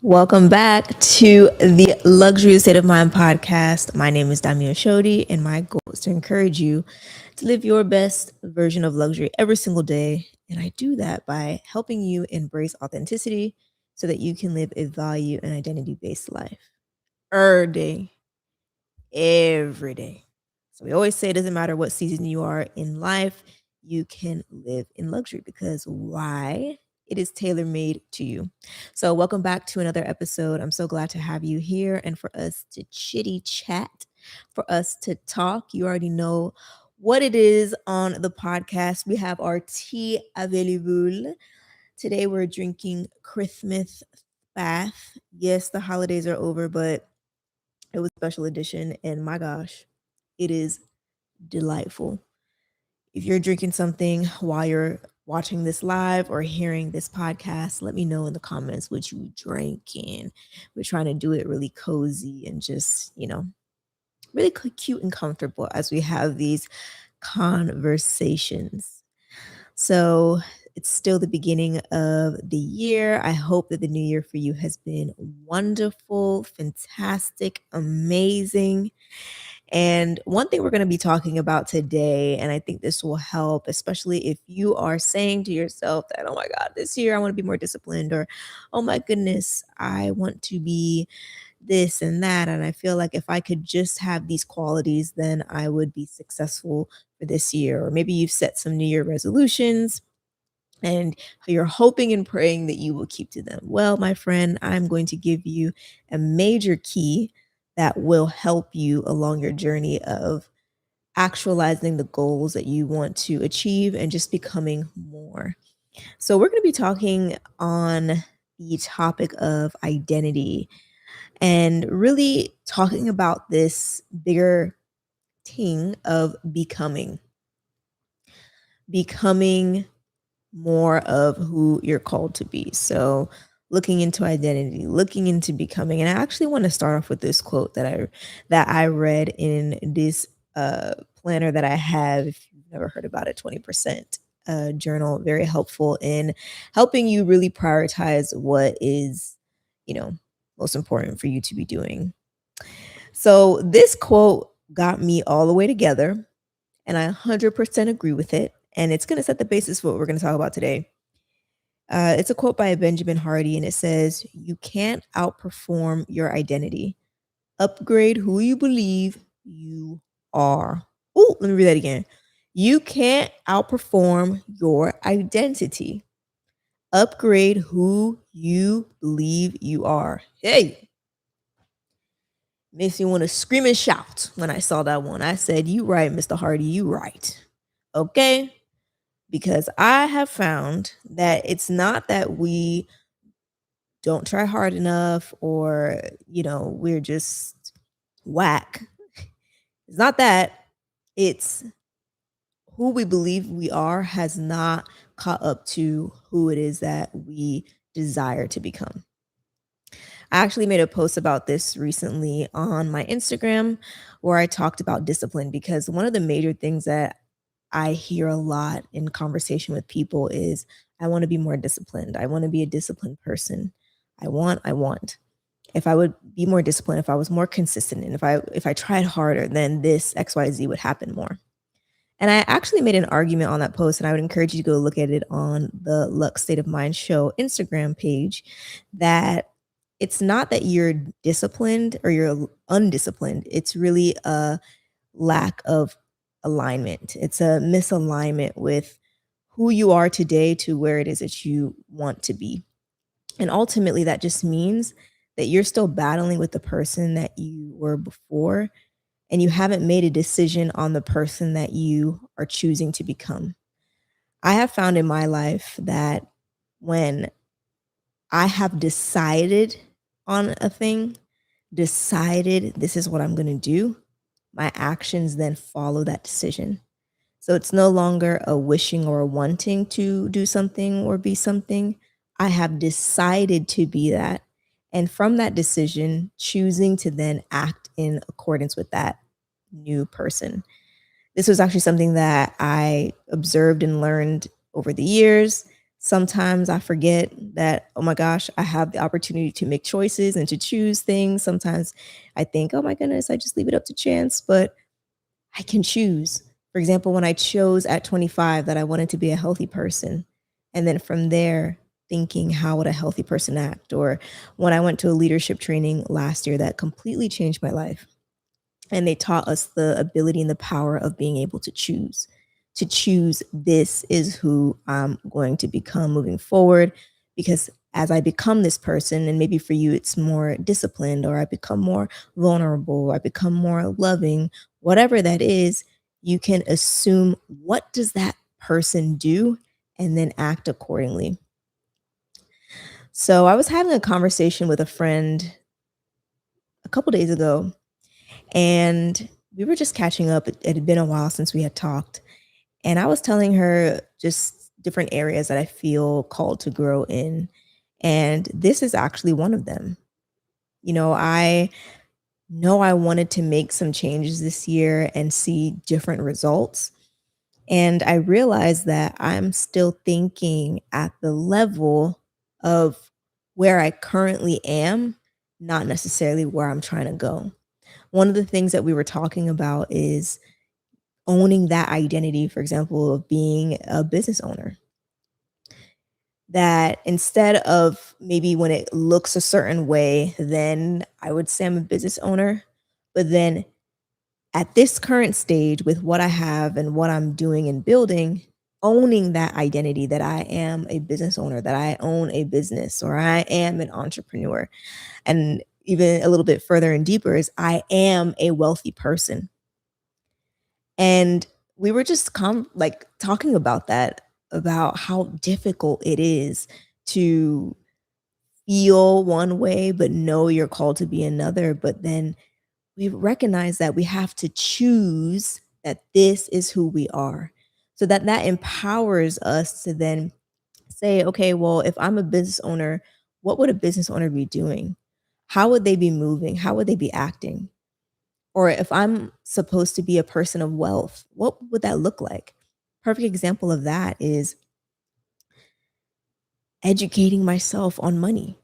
Welcome back to the Luxury State of Mind podcast. My name is Damia Shodi, and my goal is to encourage you to live your best version of luxury every single day. And I do that by helping you embrace authenticity so that you can live a value and identity based life every day, every day. So we always say it doesn't matter what season you are in life, you can live in luxury because why? It is tailor made to you. So, welcome back to another episode. I'm so glad to have you here and for us to chitty chat, for us to talk. You already know what it is on the podcast. We have our tea available. Today, we're drinking Christmas Bath. Yes, the holidays are over, but it was a special edition. And my gosh, it is delightful. If you're drinking something while you're watching this live or hearing this podcast, let me know in the comments what you drinking. We're trying to do it really cozy and just, really cute and comfortable as we have these conversations. So it's still the beginning of the year. I hope that the new year for you has been wonderful, fantastic, amazing. And one thing we're going to be talking about today, and I think this will help, especially if you are saying to yourself that, oh my God, this year I want to be more disciplined, or oh my goodness, I want to be this and that. And I feel like if I could just have these qualities, then I would be successful for this year. Or maybe you've set some New Year resolutions and you're hoping and praying that you will keep to them. Well, my friend, I'm going to give you a major key that will help you along your journey of actualizing the goals that you want to achieve and just becoming more. So, we're going to be talking on the topic of identity and really talking about this bigger thing of becoming more of who you're called to be. So, looking into identity, looking into becoming. And I actually want to start off with this quote that I read in this planner that I have. If you've never heard about it, 20% journal, very helpful in helping you really prioritize what is, you know, most important for you to be doing. So, this quote got me all the way together, and I 100% agree with it. And it's going to set the basis for what we're going to talk about today. It's a quote by Benjamin Hardy, and it says, "You can't outperform your identity. Upgrade who you believe you are." Oh, let me read that again. You can't outperform your identity. Upgrade who you believe you are. Hey, makes me want to scream and shout when I saw that one. I said, "You right, Mr. Hardy, you right." Okay? Because I have found that it's not that we don't try hard enough or, we're just whack. It's not that. It's who we believe we are has not caught up to who it is that we desire to become. I actually made a post about this recently on my Instagram where I talked about discipline because one of the major things that I hear a lot in conversation with people is I want to be more disciplined. I want to be a disciplined person. I want. If I would be more disciplined, if I was more consistent, and if I tried harder, then this XYZ would happen more. And I actually made an argument on that post, and I would encourage you to go look at it on the Lux State of Mind Show Instagram page. That it's not that you're disciplined or you're undisciplined. It's really a lack of alignment. It's a misalignment with who you are today to where it is that you want to be. And ultimately, that just means that you're still battling with the person that you were before, and you haven't made a decision on the person that you are choosing to become. I have found in my life that when I have decided on a thing, decided this is what I'm going to do, my actions then follow that decision. So it's no longer a wishing or a wanting to do something or be something. I have decided to be that. And from that decision, choosing to then act in accordance with that new person. This was actually something that I observed and learned over the years. Sometimes I forget that, oh my gosh, I have the opportunity to make choices and to choose things. Sometimes I think, oh my goodness, I just leave it up to chance, but I can choose. For example, when I chose at 25 that I wanted to be a healthy person, and then from there, thinking, how would a healthy person act? Or when I went to a leadership training last year that completely changed my life, and they taught us the ability and the power of being able to choose this is who I'm going to become moving forward. Because as I become this person, and maybe for you it's more disciplined, or I become more vulnerable, or I become more loving, whatever that is, you can assume what does that person do and then act accordingly. So I was having a conversation with a friend a couple days ago, and we were just catching up. It had been a while since we had talked. And I was telling her just different areas that I feel called to grow in. And this is actually one of them. I know I wanted to make some changes this year and see different results. And I realized that I'm still thinking at the level of where I currently am, not necessarily where I'm trying to go. One of the things that we were talking about is owning that identity, for example, of being a business owner. That instead of maybe when it looks a certain way, then I would say I'm a business owner. But then at this current stage, with what I have and what I'm doing and building, owning that identity that I am a business owner, that I own a business, or I am an entrepreneur. And even a little bit further and deeper is I am a wealthy person. And we were just like talking about that, about how difficult it is to feel one way, but know you're called to be another. But then we recognize that we have to choose that this is who we are. So that empowers us to then say, okay, well, if I'm a business owner, what would a business owner be doing? How would they be moving? How would they be acting? Or if I'm supposed to be a person of wealth, what would that look like? Perfect example of that is educating myself on money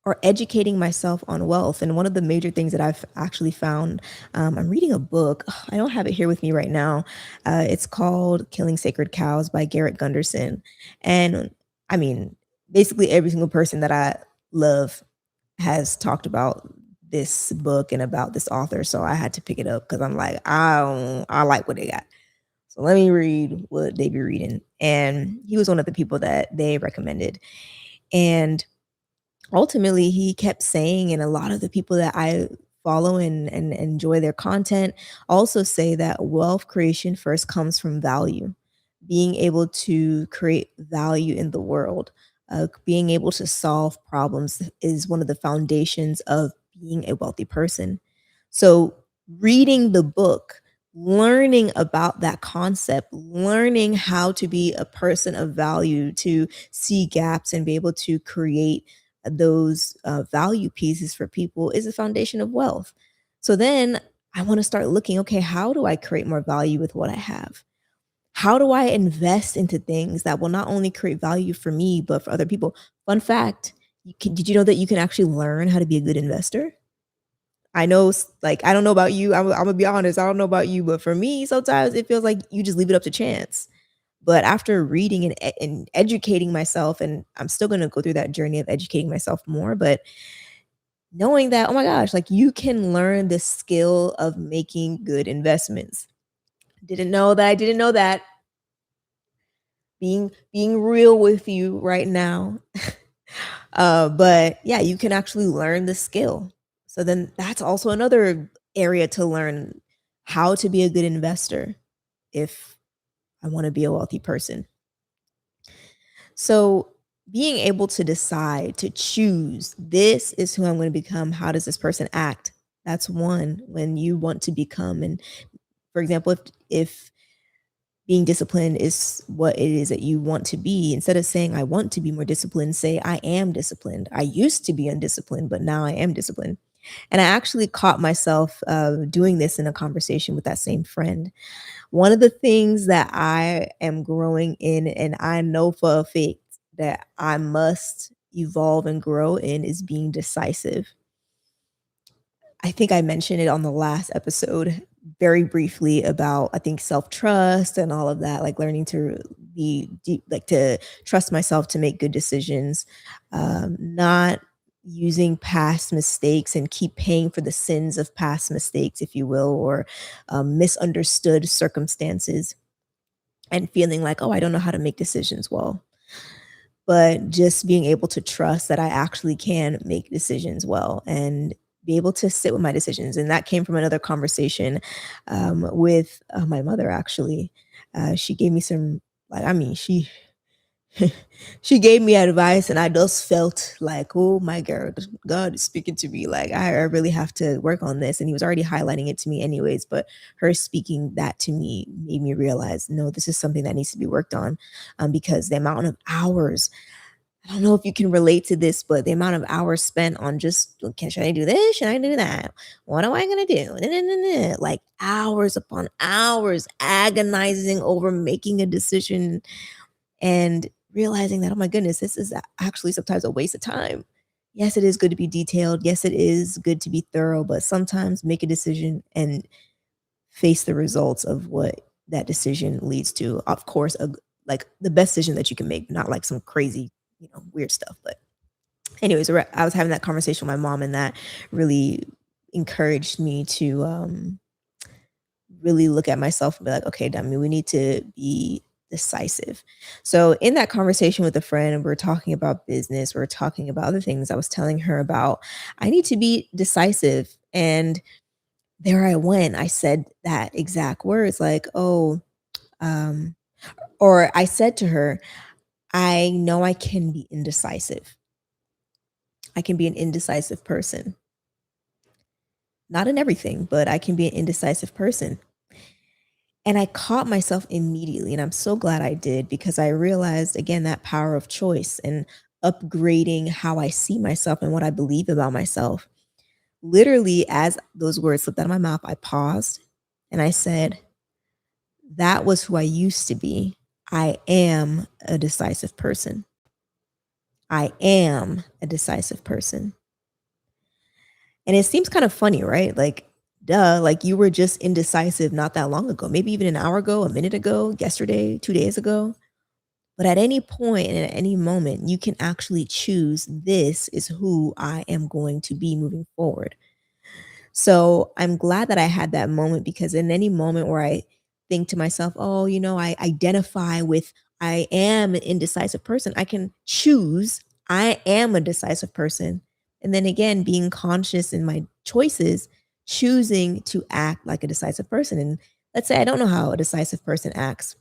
or educating myself on wealth. And one of the major things that I've actually found, I'm reading a book. Ugh, I don't have it here with me right now. It's called Killing Sacred Cows by Garrett Gunderson. And I mean, basically every single person that I love has talked about this book and about this author, so I had to pick it up because I'm like, I like what they got. So let me read what they be reading. And he was one of the people that they recommended. And ultimately, he kept saying, and a lot of the people that I follow and enjoy their content also say that wealth creation first comes from value, being able to create value in the world, being able to solve problems is one of the foundations of being a wealthy person. So, reading the book, learning about that concept, learning how to be a person of value, to see gaps and be able to create those value pieces for people is the foundation of wealth. So then I want to start looking, okay, how do I create more value with what I have? How do I invest into things that will not only create value for me, but for other people? Fun fact, did you know that you can actually learn how to be a good investor? I know, like, I don't know about you. I'm gonna be honest. I don't know about you, but for me, sometimes it feels like you just leave it up to chance. But after reading and educating myself, and I'm still gonna go through that journey of educating myself more, but knowing that, oh my gosh, like you can learn the skill of making good investments. Didn't know that. I didn't know that. Being real with you right now. But yeah, you can actually learn the skill. So then that's also another area to learn how to be a good investor if I want to be a wealthy person. So being able to decide to choose this is who I'm going to become. How does this person act? That's one when you want to become. And for example, if being disciplined is what it is that you want to be, instead of saying I want to be more disciplined, say I am disciplined. I used to be undisciplined, but now I am disciplined. And I actually caught myself doing this in a conversation with that same friend. One of the things that I am growing in, and I know for a that I must evolve and grow in is being decisive. I think I mentioned it on the last episode very briefly about, I think, self-trust and all of that, like learning to to trust myself to make good decisions, not using past mistakes and keep paying for the sins of past mistakes, if you will, or misunderstood circumstances and feeling like, oh, I don't know how to make decisions well, but just being able to trust that I actually can make decisions well and be able to sit with my decisions. And that came from another conversation with my mother, actually. She gave me some, like, I mean, she gave me advice, and I just felt like, oh my God, God is speaking to me. Like, I really have to work on this. And he was already highlighting it to me, anyways. But her speaking that to me made me realize, no, this is something that needs to be worked on, because the amount of hours, I don't know if you can relate to this, but the amount of hours spent on just, okay, should I do this? Should I do that? What am I going to do? Like hours upon hours agonizing over making a decision and realizing that, oh my goodness, this is actually sometimes a waste of time. Yes, it is good to be detailed. Yes, it is good to be thorough, but sometimes make a decision and face the results of what that decision leads to. Of course, like the best decision that you can make, not like some crazy, weird stuff. But anyways, I was having that conversation with my mom, and that really encouraged me to really look at myself and be like, okay, Dami, we need to be decisive. So in that conversation with a friend, we're talking about business, we're talking about other things. I was telling her about, I need to be decisive. And there I went. I said that exact words, like, oh, um, or I said to her, I know I can be indecisive. I can be an indecisive person. Not in everything, but I can be an indecisive person. And I caught myself immediately, and I'm so glad I did, because I realized, again, that power of choice and upgrading how I see myself and what I believe about myself. Literally, as those words slipped out of my mouth, I paused and I said, that was who I used to be. I am a decisive person. I am a decisive person. And it seems kind of funny, right? Like, duh, like you were just indecisive not that long ago, maybe even an hour ago, a minute ago, yesterday, 2 days ago. But at any point and at any moment, you can actually choose, this is who I am going to be moving forward. So I'm glad that I had that moment, because in any moment where I think to myself, oh, I identify with, I am an indecisive person, I can choose, I am a decisive person. And then again, being conscious in my choices, choosing to act like a decisive person. And let's say I don't know how a decisive person acts.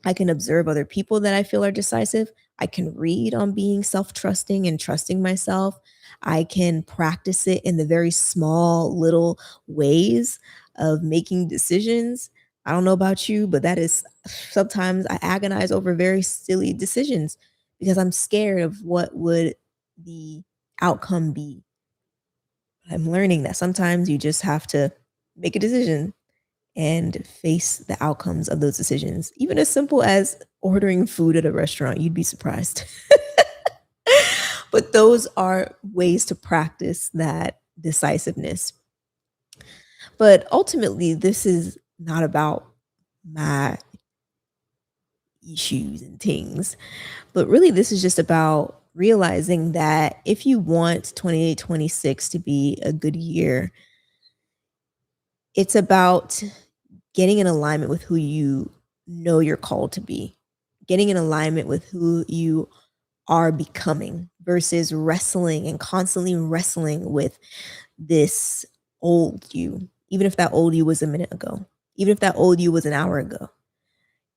I can observe other people that I feel are decisive. I can read on being self trusting and trusting myself. I can practice it in the very small little ways of making decisions. I don't know about you, but that is, sometimes I agonize over very silly decisions because I'm scared of what would the outcome be. I'm learning that sometimes you just have to make a decision and face the outcomes of those decisions. Even as simple as ordering food at a restaurant, you'd be surprised. But those are ways to practice that decisiveness. But ultimately, this is not about my issues and things, but really, this is just about realizing that if you want 28, 26 to be a good year, it's about getting in alignment with who you know you're called to be, getting in alignment with who you are becoming versus wrestling and constantly wrestling with this old you, even if that old you was a minute ago, even if that old you was an hour ago.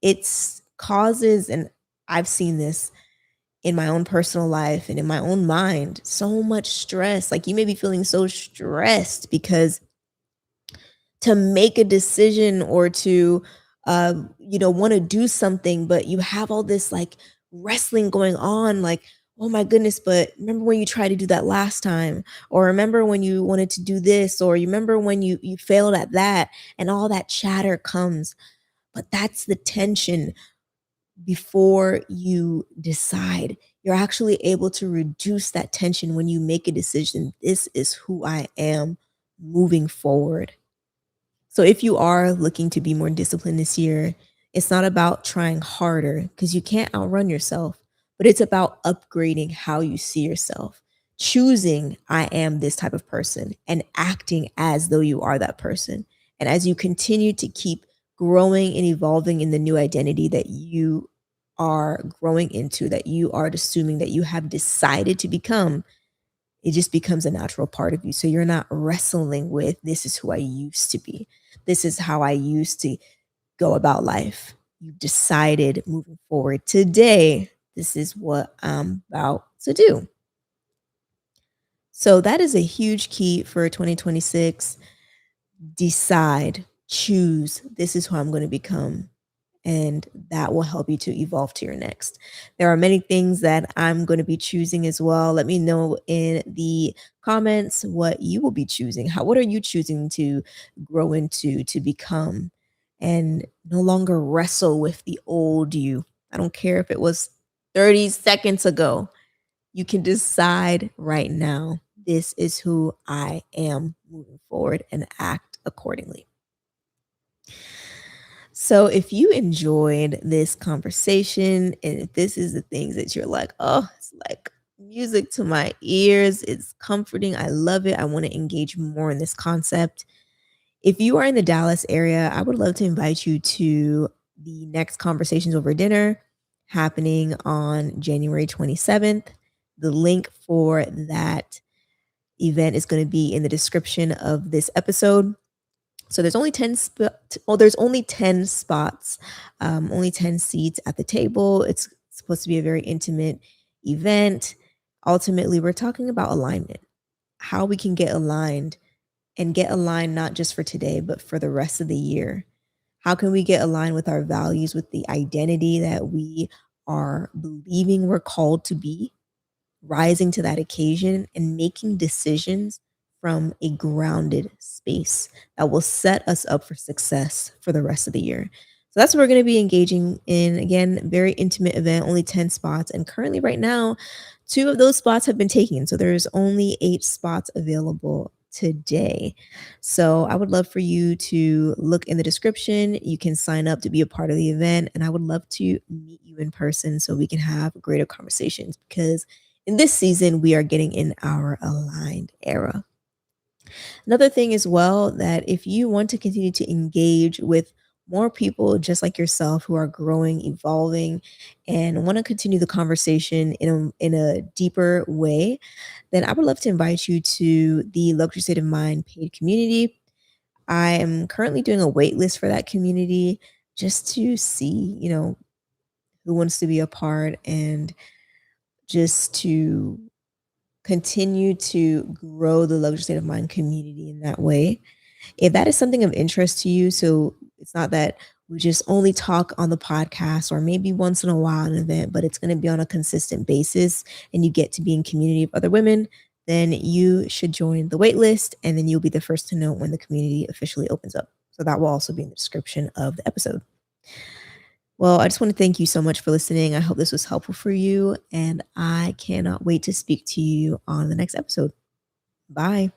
It's causes, and I've seen this in my own personal life and in my own mind, so much stress. Like you may be feeling so stressed because to make a decision or to want to do something, but you have all this like wrestling going on, like, oh my goodness, but remember when you tried to do that last time, or remember when you wanted to do this, or you remember when you failed at that, and all that chatter comes. But that's the tension. before you decide. You're actually able to reduce that tension when you make a decision. This is who I am moving forward. So if you are looking to be more disciplined this year, it's not about trying harder because you can't outrun yourself, but it's about upgrading how you see yourself, choosing I am this type of person and acting as though you are that person. And as you continue to keep growing and evolving in the new identity that you are growing into, that you are assuming that you have decided to become, it just becomes a natural part of you. So you're not wrestling with, this is who I used to be. This is how I used to go about life. You decided moving forward today, this is what I'm about to do. So that is a huge key for 2026. Decide, choose, this is who I'm going to become. And that will help you to evolve to your next. There are many things that I'm going to be choosing as well. Let me know in the comments what you will be choosing. What are you choosing to grow into, to become, and no longer wrestle with the old you? I don't care if it was 30 seconds ago. You can decide right now. This is who I am moving forward and act accordingly. So if you enjoyed this conversation and if this is the things that you're like, oh, it's like music to my ears, it's comforting, I love it, I want to engage more in this concept. If you are in the Dallas area, I would love to invite you to the next Conversations Over Dinner happening on January 27th. The link for that event is going to be in the description of this episode. So there's only 10 there's only 10 spots, only 10 seats at the table. It's supposed to be a very intimate event. Ultimately, we're talking about alignment, how we can get aligned and get aligned not just for today, but for the rest of the year. How can we get aligned with our values, with the identity that we are believing we're called to be, rising to that occasion and making decisions from a grounded space that will set us up for success for the rest of the year. So that's what we're going to be engaging in. Again, very intimate event, only 10 spots. And currently, right now, two of those spots have been taken. So there's only 8 spots available today. So I would love for you to look in the description. You can sign up to be a part of the event. And I would love to meet you in person so we can have greater conversations because in this season, we are getting in our aligned era. Another thing as well, that if you want to continue to engage with more people just like yourself who are growing, evolving, and want to continue the conversation in a deeper way, then I would love to invite you to the Luxury State of Mind paid community. I am currently doing a wait list for that community just to see, who wants to be a part and just to continue to grow the Luxury State of Mind community in that way. If that is something of interest to you, so it's not that we just only talk on the podcast or maybe once in a while an event, but it's going to be on a consistent basis and you get to be in community of other women, then you should join the wait list and then you'll be the first to know when the community officially opens up. So that will also be in the description of the episode. Well, I just want to thank you so much for listening. I hope this was helpful for you, and I cannot wait to speak to you on the next episode. Bye.